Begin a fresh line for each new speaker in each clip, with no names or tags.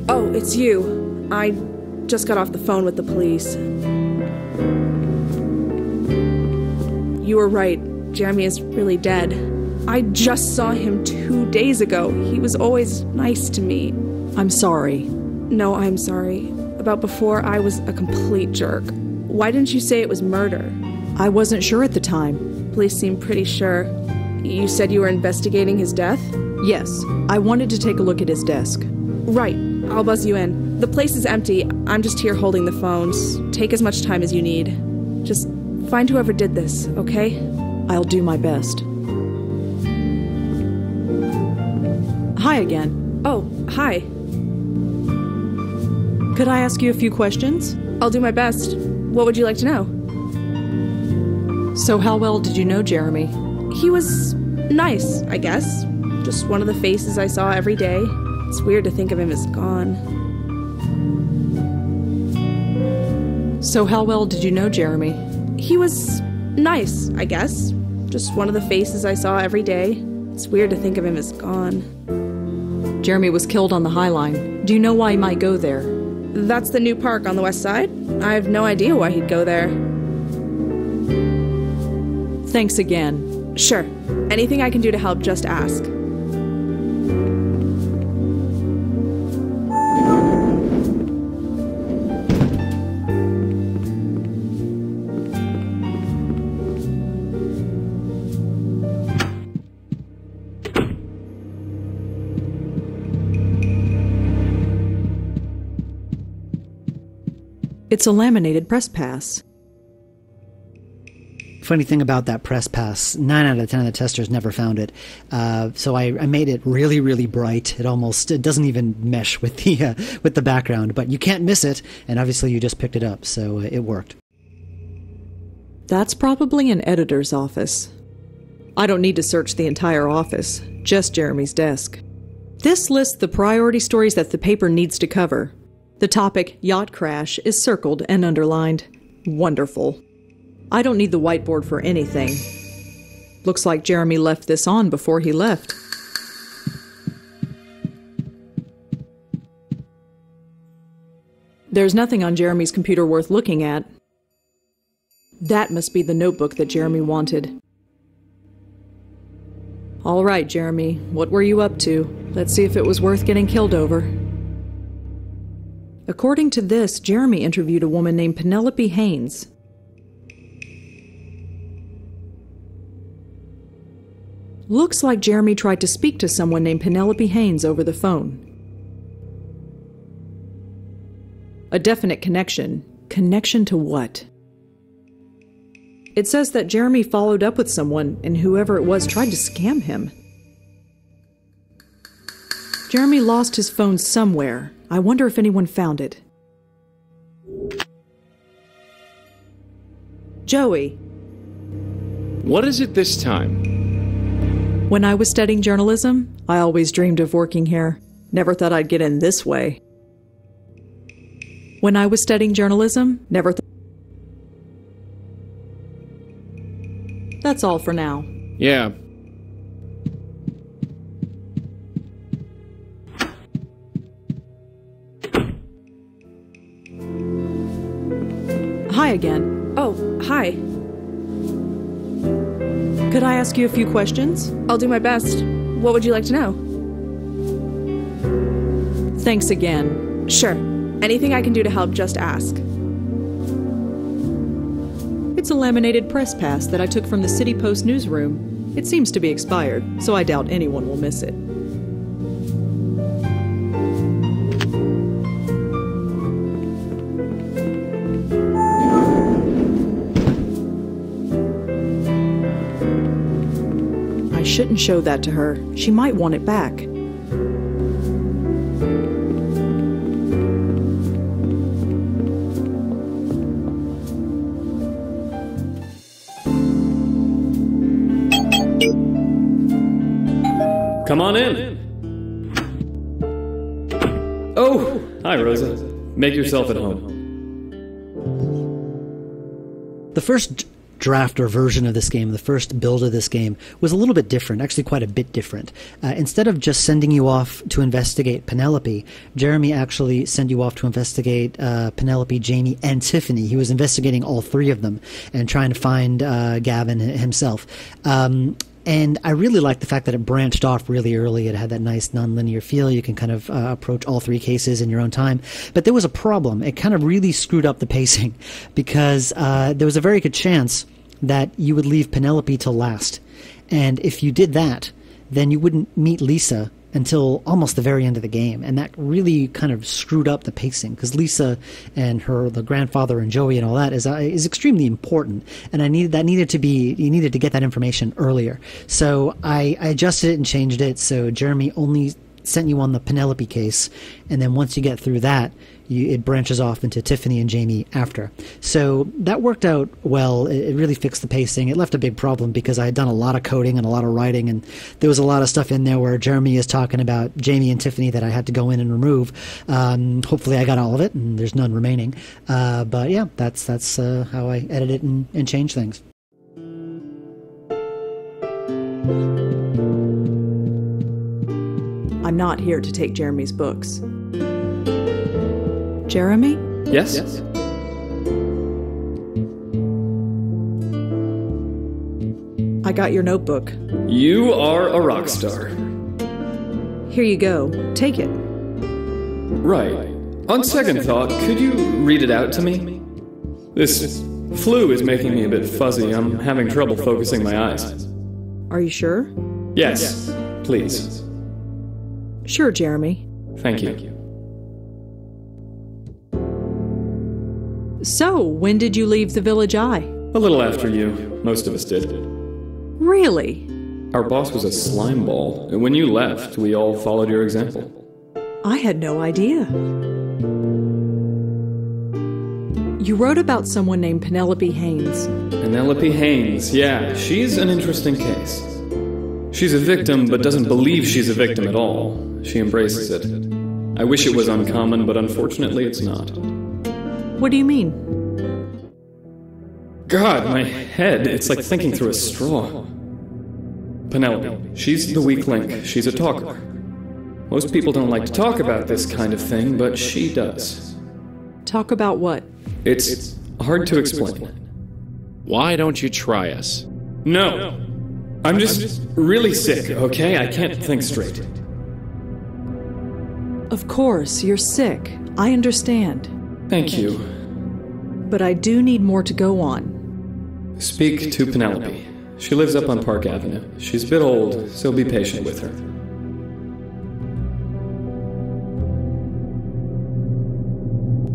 Oh, it's you. I just got off the phone with the police. You were right. Jeremy is really dead. I just saw him 2 days ago. He was always nice to me.
I'm sorry.
No, I'm sorry. About before, I was a complete jerk. Why didn't you say it was murder?
I wasn't sure at the time.
Police seem pretty sure. You said you were investigating his death?
Yes, I wanted to take a look at his desk.
Right. I'll buzz you in. The place is empty. I'm just here holding the phones. Take as much time as you need. Just find whoever did this, okay?
I'll do my best. Hi again.
Oh, hi.
Could I ask you a few questions?
I'll do my best. What would you like to know?
So how well did you know Jeremy?
He was nice, I guess. Just one of the faces I saw every day. It's weird to think of him as gone.
So how well did you know Jeremy?
He was nice, I guess. Just one of the faces I saw every day. It's weird to think of him as gone.
Jeremy was killed on the High Line. Do you know why he might go there?
That's the new park on the west side? I have no idea why he'd go there.
Thanks again.
Sure. Anything I can do to help, just ask.
It's a laminated press pass.
Funny thing about that press pass, 9 out of 10 of the testers never found it. So I made it really, really bright. It doesn't even mesh with the background, but you can't miss it. And obviously you just picked it up, so it worked.
That's probably an editor's office. I don't need to search the entire office, just Jeremy's desk. This lists the priority stories that the paper needs to cover. The topic, yacht crash, is circled and underlined. Wonderful. I don't need the whiteboard for anything. Looks like Jeremy left this on before he left. There's nothing on Jeremy's computer worth looking at. That must be the notebook that Jeremy wanted. All right, Jeremy, what were you up to? Let's see if it was worth getting killed over. According to this, Jeremy interviewed a woman named Penelope Haynes. Looks like Jeremy tried to speak to someone named Penelope Haynes over the phone. A definite connection. Connection to what? It says that Jeremy followed up with someone, and whoever it was tried to scam him. Jeremy lost his phone somewhere. I wonder if anyone found it. Joey.
What is it this time?
When I was studying journalism, I always dreamed of working here. Never thought I'd get in this way. When I was studying journalism, never thought... That's all for now.
Yeah.
Hi again.
Oh, hi.
Could I ask you a few questions?
I'll do my best. What would you like to know?
Thanks again.
Sure. Anything I can do to help, just ask.
It's a laminated press pass that I took from the City Post newsroom. It seems to be expired, so I doubt anyone will miss it. I shouldn't show that to her. She might want it back.
Come on in. Oh, hi, Rosa. Make yourself at home.
The first draft or version of this game, the first build of this game, was a little bit different, actually quite a bit different. Instead of just sending you off to investigate Penelope, Jeremy actually sent you off to investigate Penelope, Jamie, and Tiffany. He was investigating all three of them and trying to find Gavin himself. And I really liked the fact that it branched off really early. It had that nice nonlinear feel. You can kind of approach all three cases in your own time. But there was a problem. It kind of really screwed up the pacing because there was a very good chance that you would leave Penelope till last. And if you did that, then you wouldn't meet Lisa until almost the very end of the game. And that really kind of screwed up the pacing because Lisa and the grandfather and Joey and all that is extremely important. And you needed to get that information earlier. So I adjusted it and changed it. So Jeremy only sent you on the Penelope case. And then once you get through that, it branches off into Tiffany and Jamie after. So that worked out well. It really fixed the pacing. It left a big problem because I had done a lot of coding and a lot of writing, and there was a lot of stuff in there where Jeremy is talking about Jamie and Tiffany that I had to go in and remove. Hopefully I got all of it, and there's none remaining. But yeah, that's how I edit it and change things.
I'm not here to take Jeremy's books. Jeremy?
Yes?
I got your notebook.
You are a rock star.
Here you go. Take it.
Right. On second thought, could you read it out to me? This flu is making me a bit fuzzy. I'm having trouble focusing my eyes.
Are you sure?
Yes, please.
Sure, Jeremy.
Thank you.
So, when did you leave the Village Eye?
A little after you. Most of us did.
Really?
Our boss was a slime ball, and when you left, we all followed your example.
I had no idea. You wrote about someone named Penelope Haynes.
Penelope Haynes, yeah, she's an interesting case. She's a victim, but doesn't believe she's a victim at all. She embraces it. I wish it was uncommon, but unfortunately it's not.
What do you mean?
God, my head, it's like thinking through a straw. Penelope, she's the weak link. She's a talker. Most people don't like to talk about this kind of thing, but she does.
Talk about what?
It's hard to explain.
Why don't you try us?
No. I'm just really sick, okay? I can't think straight.
Of course, you're sick. I understand.
Thank you.
But I do need more to go on.
Speak to Penelope. She lives up on Park Avenue. She's a bit old, so be patient with her.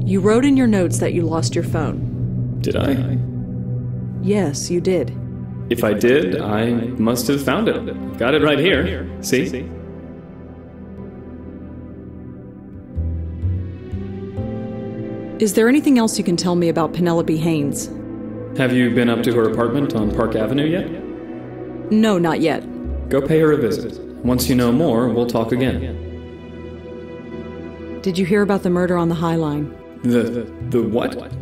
You wrote in your notes that you lost your phone.
Did I?
Yes, you did.
If I did, I must have found it. Got it right here. See?
Is there anything else you can tell me about Penelope Haynes?
Have you been up to her apartment on Park Avenue yet?
No, not yet.
Go pay her a visit. Once you know more, we'll talk again.
Did you hear about the murder on the High Line?
The what?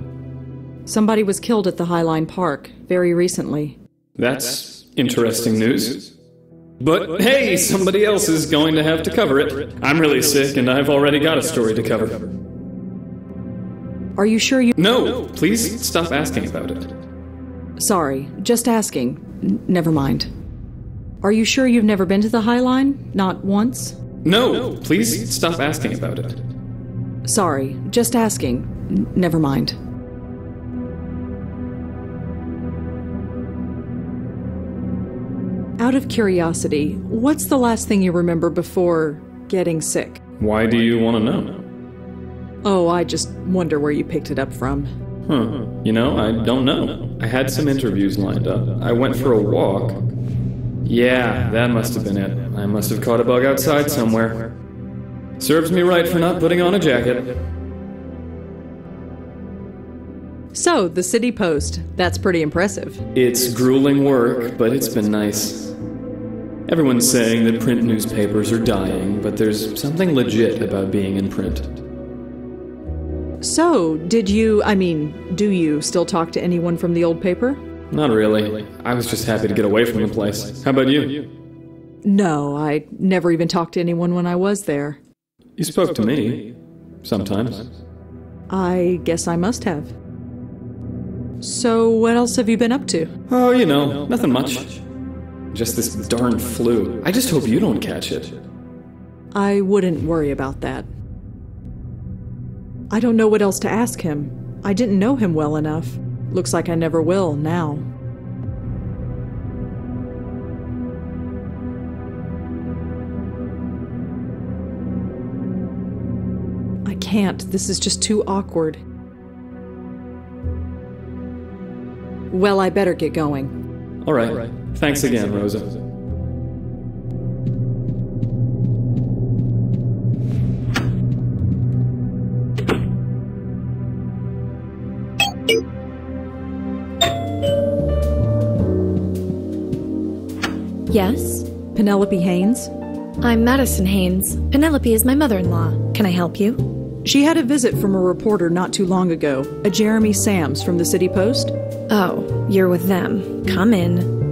Somebody was killed at the High Line Park very recently.
That's interesting news. But hey, somebody else is going to have to cover it. I'm really sick and I've already got a story to cover.
Are you sure you...
No, please stop asking about it.
Sorry, just asking. Never mind. Are you sure you've never been to the High Line? Not once?
No, please stop asking about it.
Sorry, just asking. Never mind. Out of curiosity, what's the last thing you remember before getting sick?
Why do you want to know?
Oh, I just wonder where you picked it up from.
You know, I don't know. I had some interviews lined up. I went for a walk. Yeah, that must have been it. I must have caught a bug outside somewhere. Serves me right for not putting on a jacket.
So, the City Post. That's pretty impressive.
It's grueling work, but it's been nice. Everyone's saying that print newspapers are dying, but there's something legit about being in print.
So, do you still talk to anyone from the old paper?
Not really. I was just happy to get away from the place. How about you?
No, I never even talked to anyone when I was there.
You spoke to me. Sometimes.
I guess I must have. So, what else have you been up to?
Oh, you know, nothing much. Just this darn flu. I just hope you don't catch it.
I wouldn't worry about that. I don't know what else to ask him. I didn't know him well enough. Looks like I never will now. I can't. This is just too awkward. Well, I better get going.
All right. Thanks again, Rosa.
Yes?
Penelope Haynes?
I'm Madison Haynes. Penelope is my mother-in-law. Can I help you?
She had a visit from a reporter not too long ago, a Jeremy Sams from the City Post.
Oh, you're with them. Come in.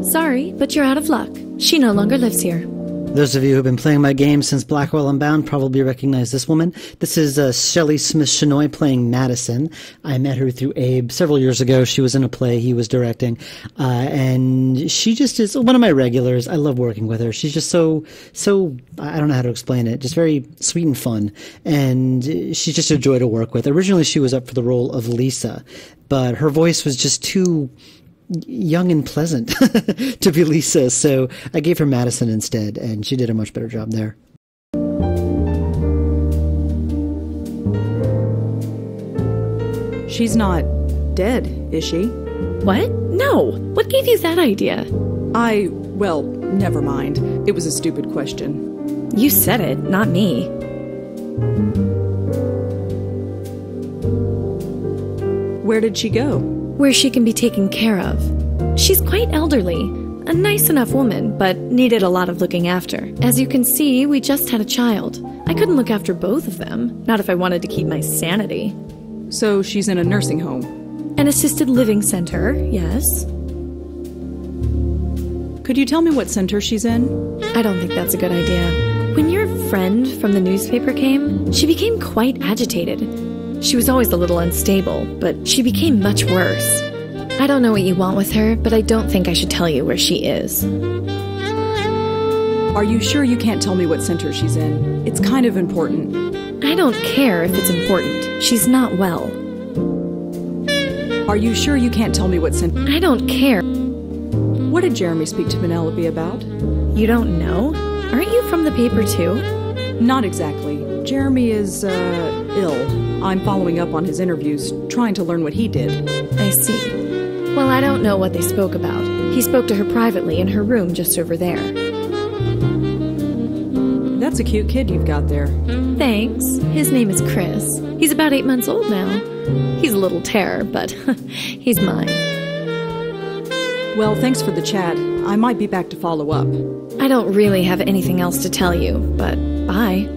Sorry, but you're out of luck. She no longer lives here.
Those of you who've been playing my game since Blackwell Unbound probably recognize this woman. This is Shelley Smith-Shenoy playing Madison. I met her through Abe several years ago. She was in a play he was directing. And she just is one of my regulars. I love working with her. She's just so, I don't know how to explain it, just very sweet and fun. And she's just a joy to work with. Originally, she was up for the role of Lisa, but her voice was just too young and pleasant to be Lisa, so I gave her Madison instead, and she did a much better job there.
She's not dead, is she?
What? No. What gave you that idea?
Well, never mind. It was a stupid question.
You said it, not me.
Where did she go?
Where she can be taken care of. She's quite elderly, a nice enough woman, but needed a lot of looking after. As you can see, we just had a child. I couldn't look after both of them, not if I wanted to keep my sanity.
So she's in a nursing home?
An assisted living center, yes.
Could you tell me what center she's in?
I don't think that's a good idea. When your friend from the newspaper came, she became quite agitated. She was always a little unstable, but she became much worse. I don't know what you want with her, but I don't think I should tell you where she is.
Are you sure you can't tell me what center she's in? It's kind of important.
I don't care if it's important. She's not well.
Are you sure you can't tell me what center?
I don't care.
What did Jeremy speak to Penelope about?
You don't know? Aren't you from the paper too?
Not exactly. Jeremy is, ill. I'm following up on his interviews, trying to learn what he did.
I see. Well, I don't know what they spoke about. He spoke to her privately in her room just over there.
That's a cute kid you've got there.
Thanks. His name is Chris. He's about 8 months old now. He's a little terror, but he's mine.
Well, thanks for the chat. I might be back to follow up.
I don't really have anything else to tell you, but bye.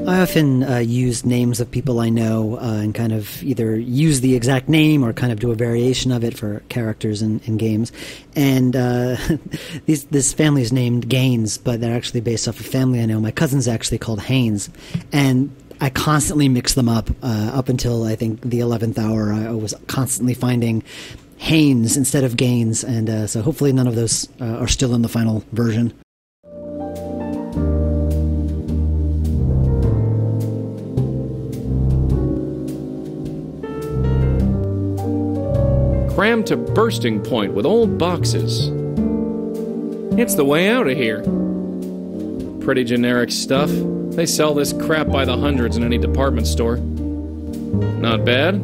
I often use names of people I know and kind of either use the exact name or kind of do a variation of it for characters in games. And this family is named Gaines, but they're actually based off a family I know. My cousin's actually called Haynes. And I constantly mix them up until I think the 11th hour. I was constantly finding Haynes instead of Gaines. And so hopefully none of those are still in the final version.
Crammed to bursting point with old boxes. It's the way out of here. Pretty generic stuff. They sell this crap by the hundreds in any department store. Not bad.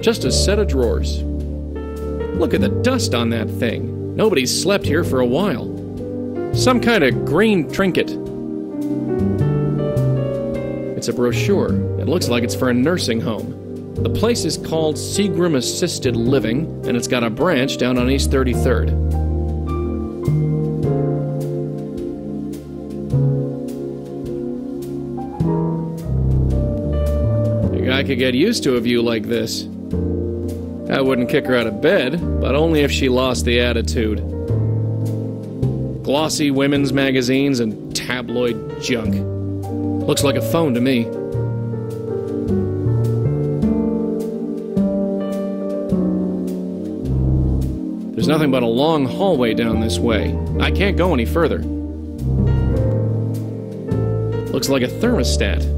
Just a set of drawers. Look at the dust on that thing. Nobody's slept here for a while. Some kind of green trinket. It's a brochure. It looks like it's for a nursing home. The place is called Seagram Assisted Living, and it's got a branch down on East 33rd. I could get used to a view like this. I wouldn't kick her out of bed, but only if she lost the attitude. Glossy women's magazines and tabloid junk. Looks like a phone to me. There's nothing but a long hallway down this way. I can't go any further. Looks like a thermostat.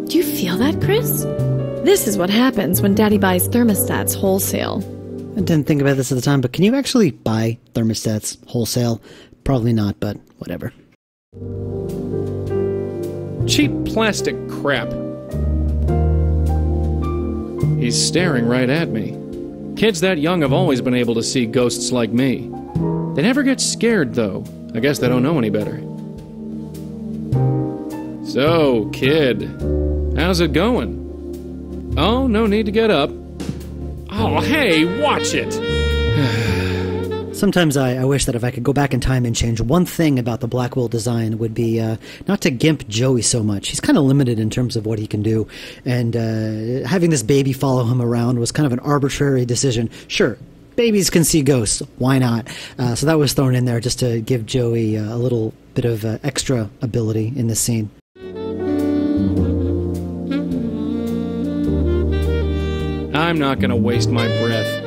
Do you feel that, Chris? This is what happens when Daddy buys thermostats wholesale.
I didn't think about this at the time, but can you actually buy thermostats wholesale? Probably not, but whatever.
Cheap plastic crap. He's staring right at me. Kids that young have always been able to see ghosts like me. They never get scared, though. I guess they don't know any better. So, kid, how's it going? Oh, no need to get up. Oh, hey, watch it!
Sometimes I wish that if I could go back in time and change one thing about the Blackwell design would be not to gimp Joey so much. He's kind of limited in terms of what he can do, and having this baby follow him around was kind of an arbitrary decision. Sure, babies can see ghosts. Why not? So that was thrown in there just to give Joey a little bit of extra ability in this scene.
I'm not gonna waste my breath.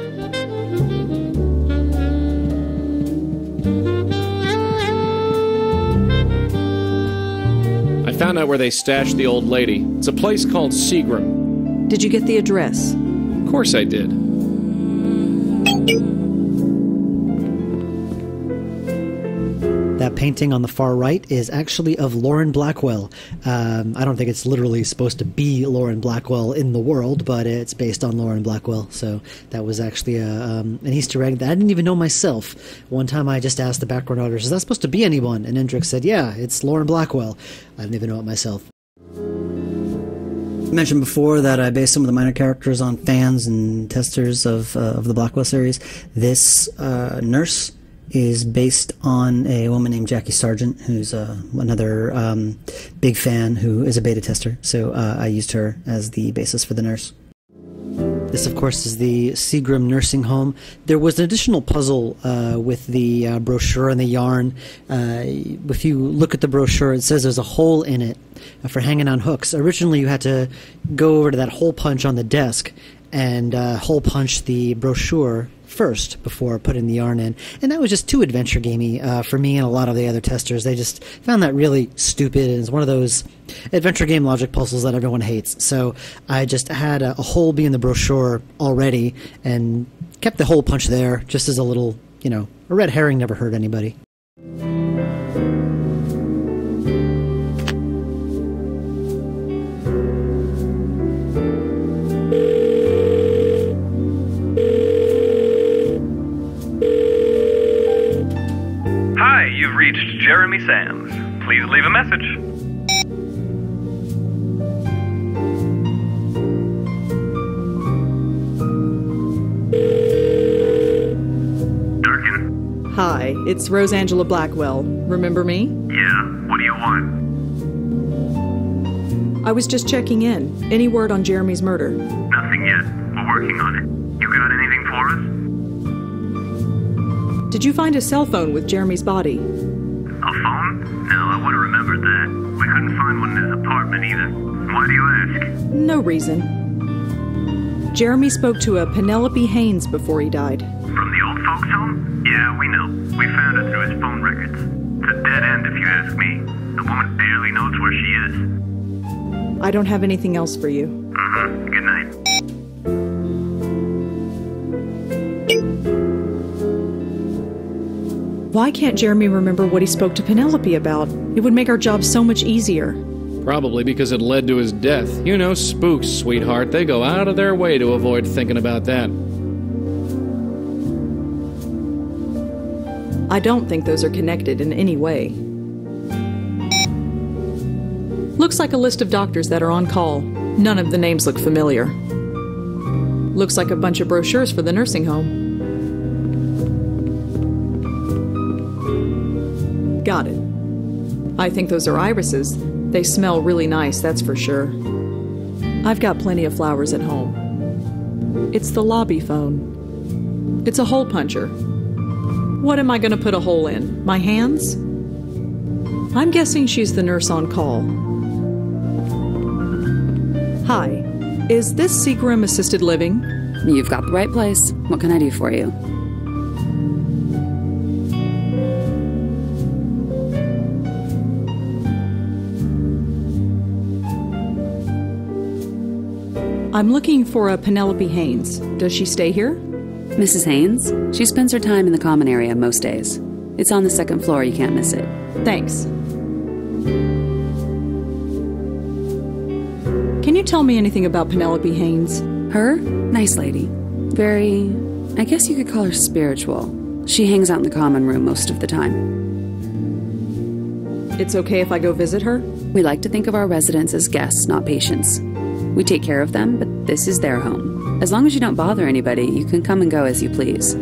I found out where they stashed the old lady. It's a place called Seagram.
Did you get the address?
Of course I did.
That painting on the far right is actually of Lauren Blackwell. I don't think it's literally supposed to be Lauren Blackwell in the world, but it's based on Lauren Blackwell. So that was actually an Easter egg that I didn't even know myself. One time I just asked the background artist, is that supposed to be anyone? And Hendrix said, yeah, it's Lauren Blackwell. I didn't even know it myself. I mentioned before that I based some of the minor characters on fans and testers of the Blackwell series. This nurse is based on a woman named Jackie Sargent, who's another big fan who is a beta tester. So I used her as the basis for the nurse. This, of course, is the Seagram nursing home. There was an additional puzzle with the brochure and the yarn. If you look at the brochure, it says there's a hole in it for hanging on hooks. Originally, you had to go over to that hole punch on the desk and hole punch the brochure first before putting the yarn in, and that was just too adventure gamey for me and a lot of the other testers. They just found that really stupid, and it's one of those adventure game logic puzzles that everyone hates. So I just had a hole be in the brochure already and kept the hole punch there just as a little, a red herring never hurt anybody.
You've reached Jeremy Sands. Please leave a message. Durkin?
Hi, it's Rosangela Blackwell. Remember me?
Yeah, what do you want?
I was just checking in. Any word on Jeremy's murder?
Nothing yet. We're working on it. You got anything for us?
Did you find a cell phone with Jeremy's body?
A phone? No, I would have remembered that. We couldn't find one in his apartment either. Why do you ask?
No reason. Jeremy spoke to a Penelope Haynes before he died.
From the old folks' home? Yeah, we know. We found it through his phone records. It's a dead end if you ask me. The woman barely knows where she is.
I don't have anything else for you.
Good night.
Why can't Jeremy remember what he spoke to Penelope about? It would make our job so much easier.
Probably because it led to his death. You know, spooks, sweetheart. They go out of their way to avoid thinking about that.
I don't think those are connected in any way. Looks like a list of doctors that are on call. None of the names look familiar. Looks like a bunch of brochures for the nursing home. Got it. I think those are irises. They smell really nice, that's for sure. I've got plenty of flowers at home. It's the lobby phone. It's a hole puncher. What am I going to put a hole in? My hands? I'm guessing she's the nurse on call. Hi. Is this Seagram Assisted Living?
You've got the right place. What can I do for you?
I'm looking for a Penelope Haynes. Does she stay here?
Mrs. Haynes? She spends her time in the common area most days. It's on the second floor, you can't miss it.
Thanks. Can you tell me anything about Penelope Haynes?
Her? Nice lady. Very... I guess you could call her spiritual. She hangs out in the common room most of the time.
It's okay if I go visit her?
We like to think of our residents as guests, not patients. We take care of them, but this is their home. As long as you don't bother anybody, you can come and go as you please.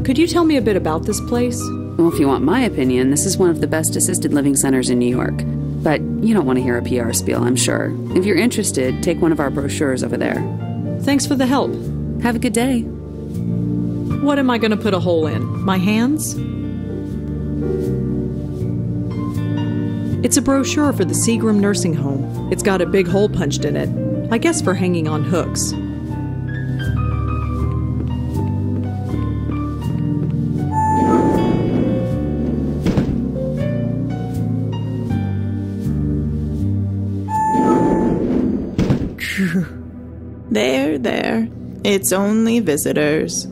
Could you tell me a bit about this place?
Well, if you want my opinion, this is one of the best assisted living centers in New York. But you don't want to hear a PR spiel, I'm sure. If you're interested, take one of our brochures over there.
Thanks for the help.
Have a good day.
What am I going to put a hole in? My hands? It's a brochure for the Seagram Nursing Home. It's got a big hole punched in it. I guess for hanging on hooks.
There. It's only visitors.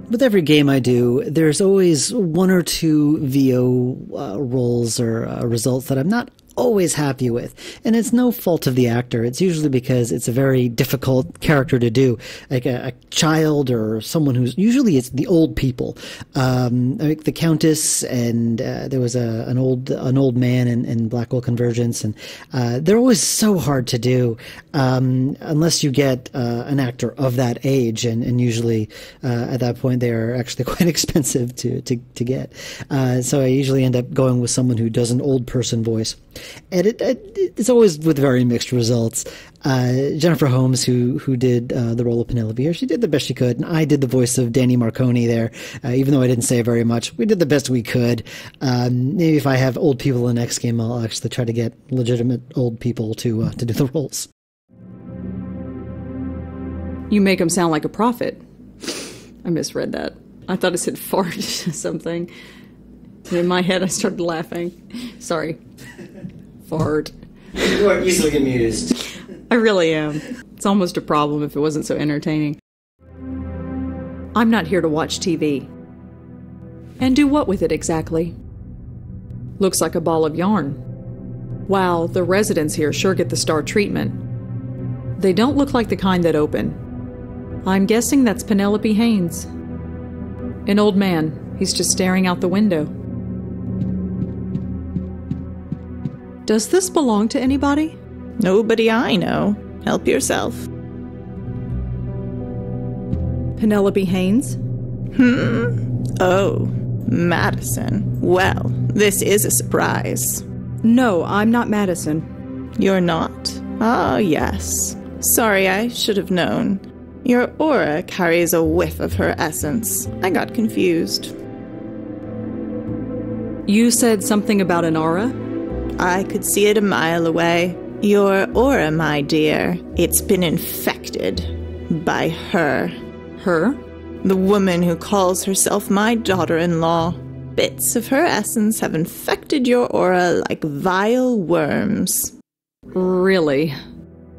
With every game I do, there's always one or two VO roles or results that I'm not always happy with. And it's no fault of the actor. It's usually because it's a very difficult character to do. Like a child or someone who's... Usually it's the old people. Like the Countess, and there was an old man in Blackwell Convergence. And they're always so hard to do unless you get an actor of that age. And usually at that point they're actually quite expensive to get. So I usually end up going with someone who does an old person voice. And it's always with very mixed results. Jennifer Holmes, who did the role of Penelope here, she did the best she could, and I did the voice of Danny Marconi there. Even though I didn't say very much, we did the best we could. Maybe if I have old people in the next game, I'll actually try to get legitimate old people to do the roles.
You make him sound like a prophet. I misread that. I thought it said fart or something. In my head, I started laughing. Sorry. Fart.
You are easily amused.
I really am. It's almost a problem if it wasn't so entertaining. I'm not here to watch TV. And do what with it exactly? Looks like a ball of yarn. Wow, the residents here sure get the star treatment. They don't look like the kind that open. I'm guessing that's Penelope Haynes. An old man. He's just staring out the window. Does this belong to anybody?
Nobody I know. Help yourself.
Penelope Haynes?
Oh, Madison. Well, this is a surprise.
No, I'm not Madison.
You're not? Ah, yes. Sorry, I should have known. Your aura carries a whiff of her essence. I got confused.
You said something about an aura?
I could see it a mile away. Your aura, my dear, it's been infected by her.
Her?
The woman who calls herself my daughter-in-law. Bits of her essence have infected your aura like vile worms.
Really?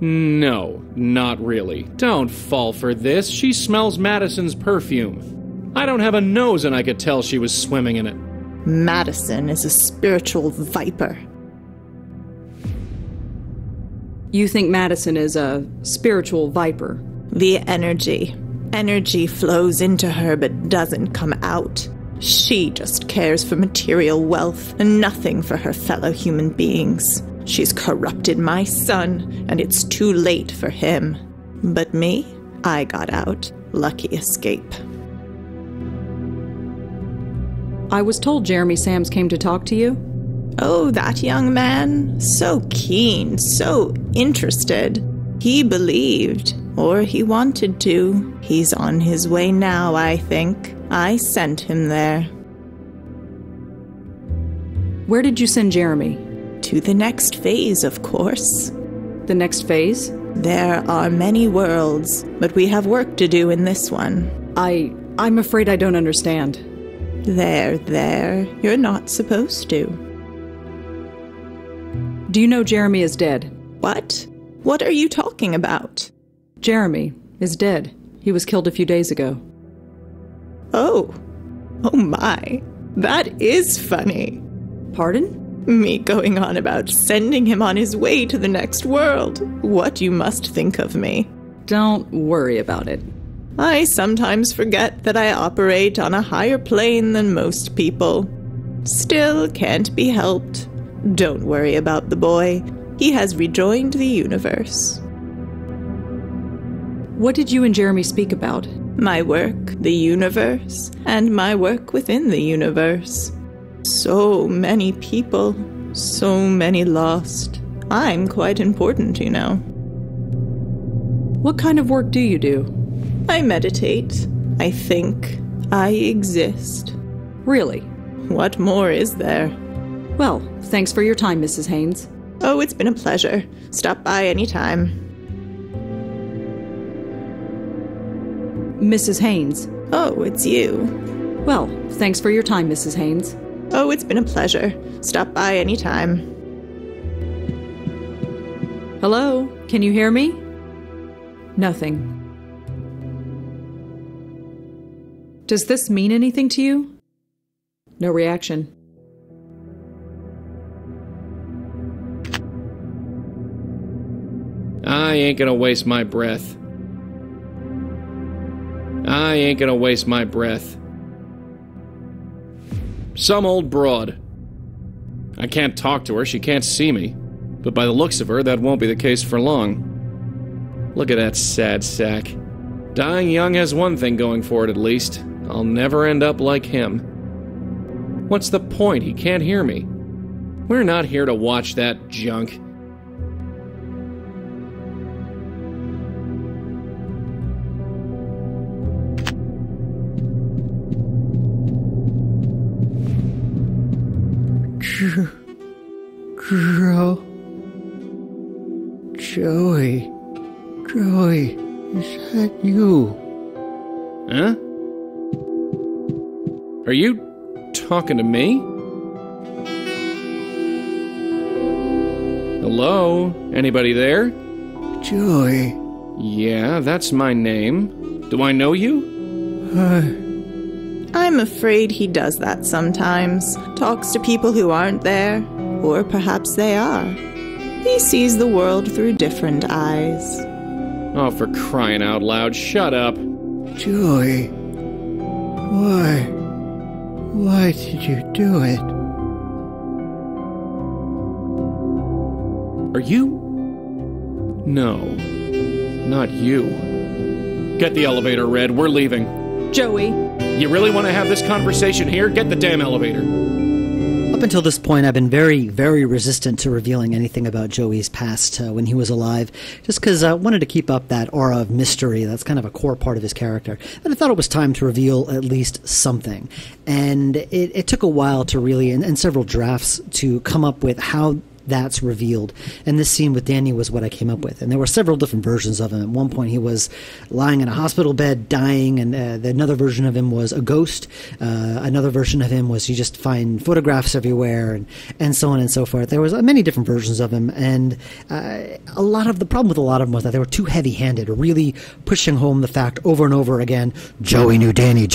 No, not really. Don't fall for this. She smells Madison's perfume. I don't have a nose and I could tell she was swimming in it.
Madison is a spiritual viper.
You think Madison is a spiritual viper?
The energy flows into her but doesn't come out. She just cares for material wealth and nothing for her fellow human beings. She's corrupted my son, and it's too late for him. But me, I got out. Lucky escape.
I was told Jeremy Sams came to talk to you.
Oh, that young man. So keen, so interested. He believed, or he wanted to. He's on his way now, I think. I sent him there.
Where did you send Jeremy?
To the next phase, of course.
The next phase?
There are many worlds, but we have work to do in this one.
I'm afraid I don't understand.
There. You're not supposed to.
Do you know Jeremy is dead?
What? What are you talking about?
Jeremy is dead. He was killed a few days ago.
Oh my. That is funny.
Pardon?
Me going on about sending him on his way to the next world. What you must think of me.
Don't worry about it.
I sometimes forget that I operate on a higher plane than most people. Still can't be helped. Don't worry about the boy. He has rejoined the universe.
What did you and Jeremy speak about?
My work, the universe, and my work within the universe. So many people, so many lost. I'm quite important, you know.
What kind of work do you do?
I meditate. I think. I exist.
Really?
What more is there?
Well, thanks for your time, Mrs. Haynes.
Oh, it's been a pleasure. Stop by anytime.
Mrs. Haynes.
Oh, it's you.
Well, thanks for your time, Mrs. Haynes.
Oh, it's been a pleasure. Stop by anytime.
Hello? Can you hear me? Nothing. Does this mean anything to you? No reaction.
I ain't gonna waste my breath. Some old broad. I can't talk to her, she can't see me. But by the looks of her, that won't be the case for long. Look at that sad sack. Dying young has one thing going for it, at least. I'll never end up like him. What's the point? He can't hear me. We're not here to watch that junk.
Joey, is that you?
Huh? Are you talking to me? Hello? Anybody there?
Joey.
Yeah, that's my name. Do I know you?
I'm afraid he does that sometimes. Talks to people who aren't there. Or perhaps they are. He sees the world through different eyes.
Oh, for crying out loud, shut up.
Joey. Why did you do it?
Are you? No. Not you. Get the elevator, Red. We're leaving.
Joey.
You really want to have this conversation here? Get the damn elevator.
Up until this point, I've been very, very resistant to revealing anything about Joey's past when he was alive, just because I wanted to keep up that aura of mystery. That's kind of a core part of his character. And I thought it was time to reveal at least something. And it took a while to really, and several drafts, to come up with how that's revealed. And this scene with Danny was what I came up with. And there were several different versions of him. At one point he was lying in a hospital bed dying, and another version of him was a ghost. Another version of him was you just find photographs everywhere, and so on and so forth. There was many different versions of him, and the problem with a lot of them was that they were too heavy-handed, really pushing home the fact over and over again, Joey knew Danny,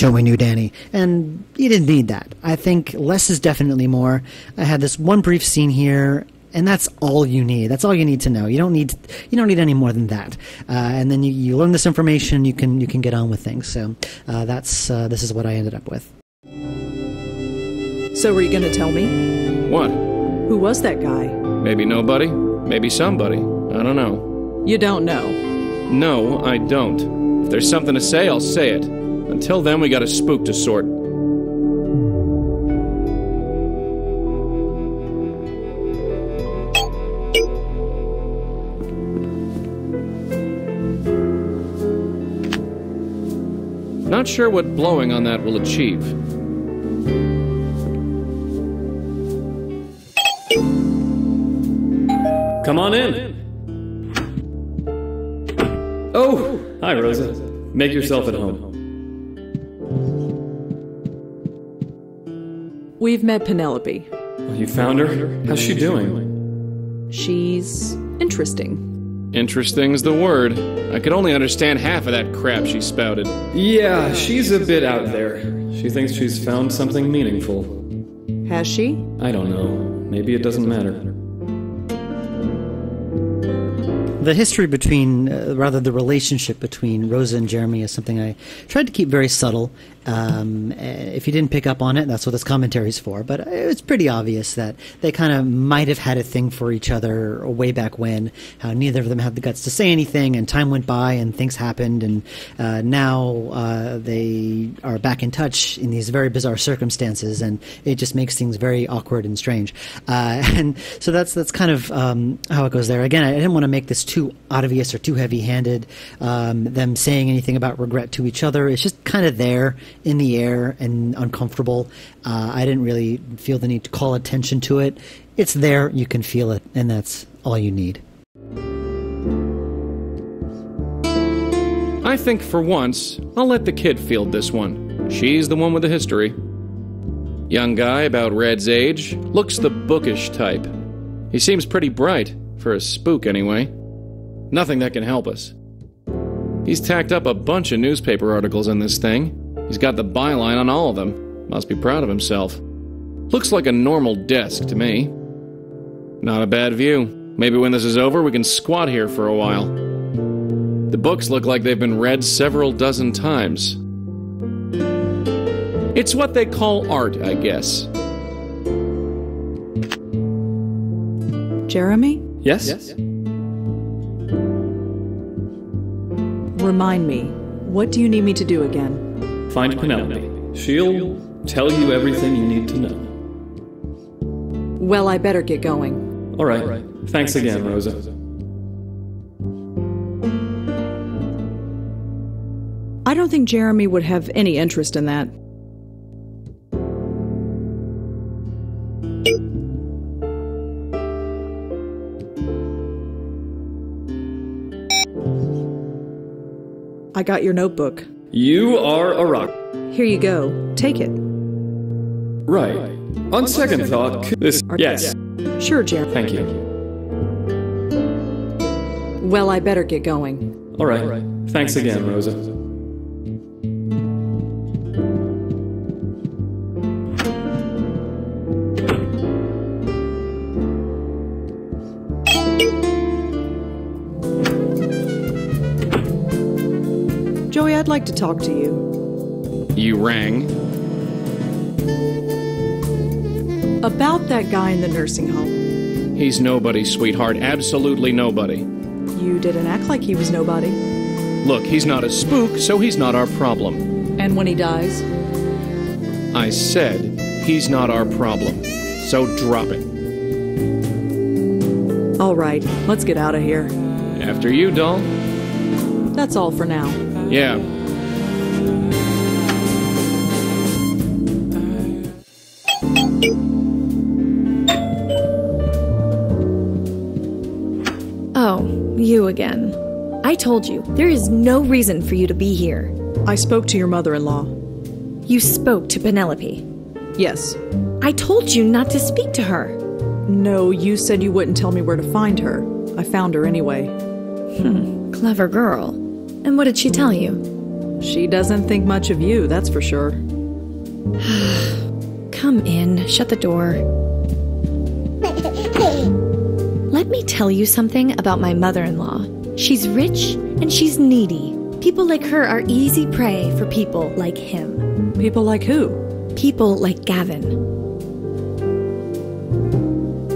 and you didn't need that. I think less is definitely more. I had this one brief scene here, and that's all you need. That's all you need to know. You don't need any more than that. And then you learn this information. You can get on with things. So this is what I ended up with.
So were you going to tell me?
What?
Who was that guy?
Maybe nobody. Maybe somebody. I don't know.
You don't know?
No, I don't. If there's something to say, I'll say it. Until then, we got a spook to sort. Not sure what blowing on that will achieve.
Come on in. Oh, hi, Rosa. Make yourself at home.
We've met Penelope.
Oh, you found her? How's she doing?
She's interesting.
Interesting's the word. I could only understand half of that crap she spouted.
Yeah, she's a bit out there. She thinks she's found something meaningful.
Has she?
I don't know. Maybe it doesn't matter.
The history between, the relationship between Rosa and Jeremy is something I tried to keep very subtle. If you didn't pick up on it, that's what this commentary is for. But it's pretty obvious that they kind of might have had a thing for each other way back when. How neither of them had the guts to say anything, and time went by, and things happened, and now they are back in touch in these very bizarre circumstances, and it just makes things very awkward and strange. And so that's kind of how it goes there. Again, I didn't want to make this too obvious or too heavy-handed. Them saying anything about regret to each other, it's just kind of there in the air and uncomfortable. I didn't really feel the need to call attention to it. It's there, you can feel it, and that's all you need.
I think for once, I'll let the kid field this one. She's the one with the history. Young guy about Red's age, looks the bookish type. He seems pretty bright, for a spook anyway. Nothing that can help us. He's tacked up a bunch of newspaper articles in this thing. He's got the byline on all of them. Must be proud of himself. Looks like a normal desk to me. Not a bad view. Maybe when this is over, we can squat here for a while. The books look like they've been read several dozen times. It's what they call art, I guess.
Jeremy?
Yes?
Remind me, what do you need me to do again?
Find Penelope. She'll tell you everything you need to know.
Well, I better get going.
All right. Thanks again, Rosa.
I don't think Jeremy would have any interest in that. I got your notebook.
You are a rock.
Here you go. Take it.
Right. On second thought, Yes.
Sure, Jeremy.
Thank you.
Well, I better get going.
All right. Thanks again, Rosa.
Joey, I'd like to talk to you.
You rang?
About that guy in the nursing home.
He's nobody, sweetheart. Absolutely nobody.
You didn't act like he was nobody.
Look, he's not a spook, so he's not our problem.
And when he dies?
I said he's not our problem. So drop it.
All right, let's get out of here.
After you, doll.
That's all for now.
Yeah.
Oh, you again. I told you, there is no reason for you to be here.
I spoke to your mother-in-law.
You spoke to Penelope.
Yes.
I told you not to speak to her.
No, you said you wouldn't tell me where to find her. I found her anyway.
Clever girl. And what did she tell you?
She doesn't think much of you, that's for sure.
Come in, shut the door. Let me tell you something about my mother-in-law. She's rich and she's needy. People like her are easy prey for people like him.
People like who?
People like Gavin.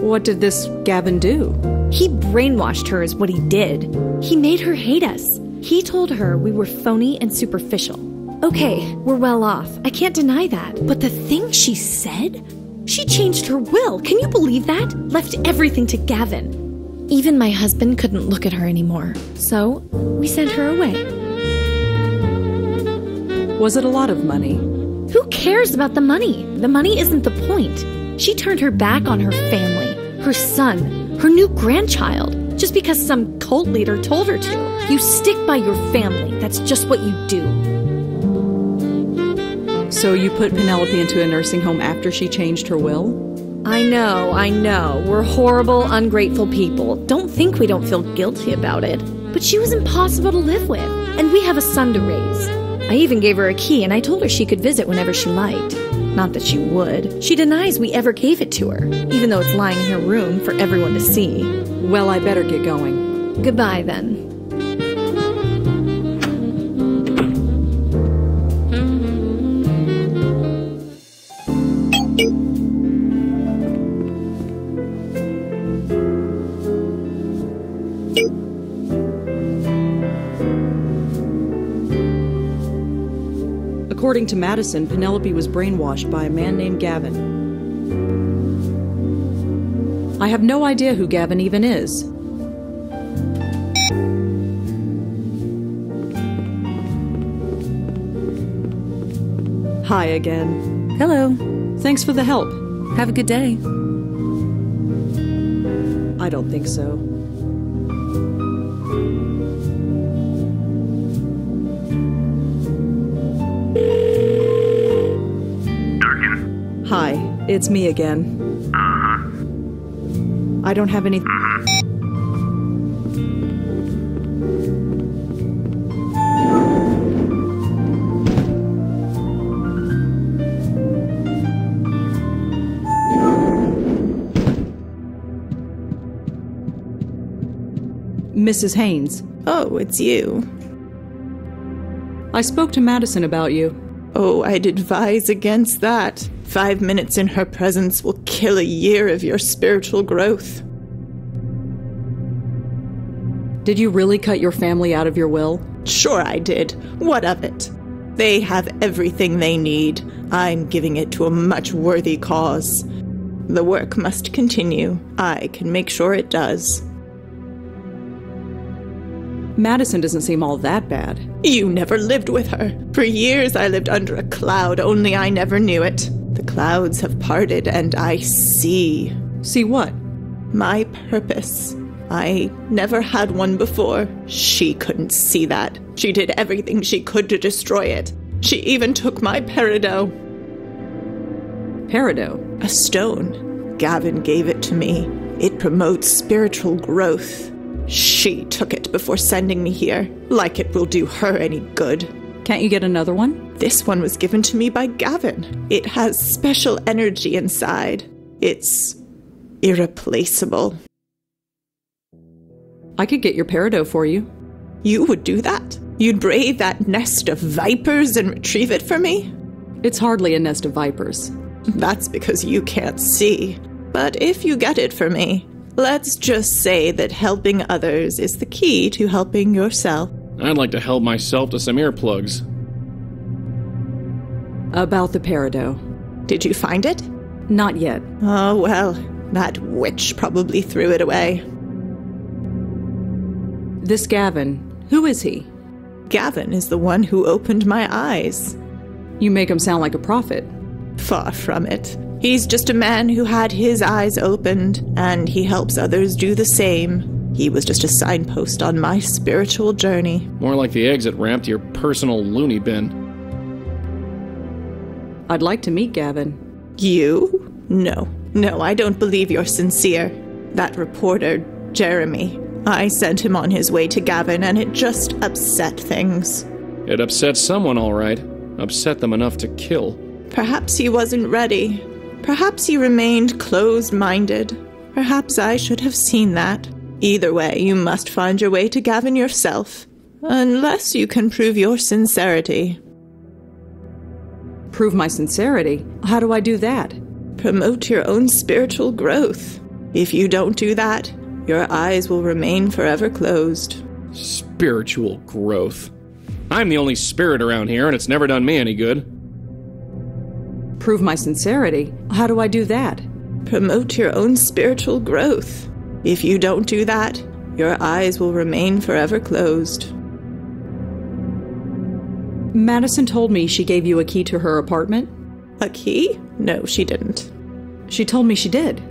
What did this Gavin do?
He brainwashed her is what he did. He made her hate us. He told her we were phony and superficial. Okay, we're well off. I can't deny that. But the thing she said? She changed her will. Can you believe that? Left everything to Gavin. Even my husband couldn't look at her anymore. So, we sent her away.
Was it a lot of money?
Who cares about the money? The money isn't the point. She turned her back on her family, her son, her new grandchild, just because some cult leader told her to. You stick by your family. That's just what you do.
So you put Penelope into a nursing home after she changed her will?
I know. We're horrible, ungrateful people. Don't think we don't feel guilty about it. But she was impossible to live with, and we have a son to raise. I even gave her a key, and I told her she could visit whenever she liked. Not that she would. She denies we ever gave it to her, even though it's lying in her room for everyone to see.
Well, I better get going.
Goodbye, then.
According to Madison, Penelope was brainwashed by a man named Gavin. I have no idea who Gavin even is. Hi again.
Hello.
Thanks for the help.
Have a good day.
I don't think so. Hi, it's me again. I don't have any... Mrs. Haynes.
Oh, it's you.
I spoke to Madison about you.
Oh, I'd advise against that. 5 minutes in her presence will kill a year of your spiritual growth.
Did you really cut your family out of your will?
Sure I did. What of it? They have everything they need. I'm giving it to a much worthy cause. The work must continue. I can make sure it does.
Madison doesn't seem all that bad.
You never lived with her. For years I lived under a cloud, only I never knew it. The clouds have parted and I see.
See what?
My purpose. I never had one before. She couldn't see that. She did everything she could to destroy it. She even took my peridot.
Peridot?
A stone. Gavin gave it to me. It promotes spiritual growth. She took it before sending me here, like it will do her any good.
Can't you get another one?
This one was given to me by Gavin. It has special energy inside. It's irreplaceable.
I could get your peridot for you.
You would do that? You'd brave that nest of vipers and retrieve it for me?
It's hardly a nest of vipers.
That's because you can't see. But if you get it for me, let's just say that helping others is the key to helping yourself.
I'd like to help myself to some earplugs.
About the peridot.
Did you find it?
Not yet.
Oh, well, that witch probably threw it away.
This Gavin, who is he?
Gavin is the one who opened my eyes.
You make him sound like a prophet.
Far from it. He's just a man who had his eyes opened, and he helps others do the same. He was just a signpost on my spiritual journey.
More like the exit ramp to your personal loony bin.
I'd like to meet Gavin.
You? No, I don't believe you're sincere. That reporter, Jeremy, I sent him on his way to Gavin, and it just upset things.
It upset someone, all right. Upset them enough to kill.
Perhaps he wasn't ready. Perhaps he remained closed-minded. Perhaps I should have seen that. Either way, you must find your way to Gavin yourself. Unless you can prove your sincerity.
Prove my sincerity? How do I do that?
Promote your own spiritual growth. If you don't do that, your eyes will remain forever closed.
Spiritual growth. I'm the only spirit around here, and it's never done me any good.
Prove my sincerity? How do I do that?
Promote your own spiritual growth. If you don't do that, your eyes will remain forever closed.
Madison told me she gave you a key to her apartment.
A key? No, she didn't.
She told me she did.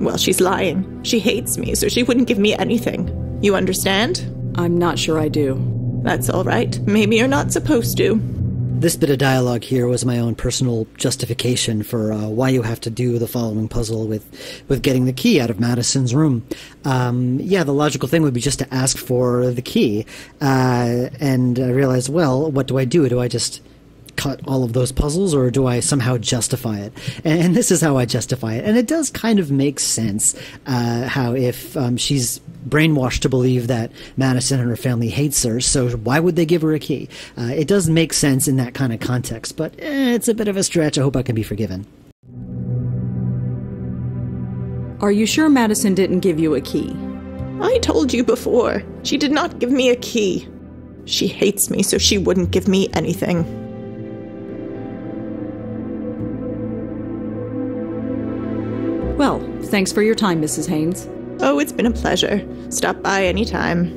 Well, she's lying. She hates me, so she wouldn't give me anything. You understand?
I'm not sure I do.
That's all right. Maybe you're not supposed to.
This bit of dialogue here was my own personal justification for why you have to do the following puzzle with getting the key out of Madison's room. The logical thing would be just to ask for the key. And I realized, well, what do? Do I just cut all of those puzzles, or do I somehow justify it? And this is how I justify it. And it does kind of make sense how if she's brainwashed to believe that Madison and her family hates her, so why would they give her a key? It does make sense in that kind of context, but it's a bit of a stretch. I hope I can be forgiven.
Are you sure Madison didn't give you a key?
I told you before. She did not give me a key. She hates me, so she wouldn't give me anything.
Well, thanks for your time, Mrs. Haynes.
Oh, it's been a pleasure. Stop by anytime.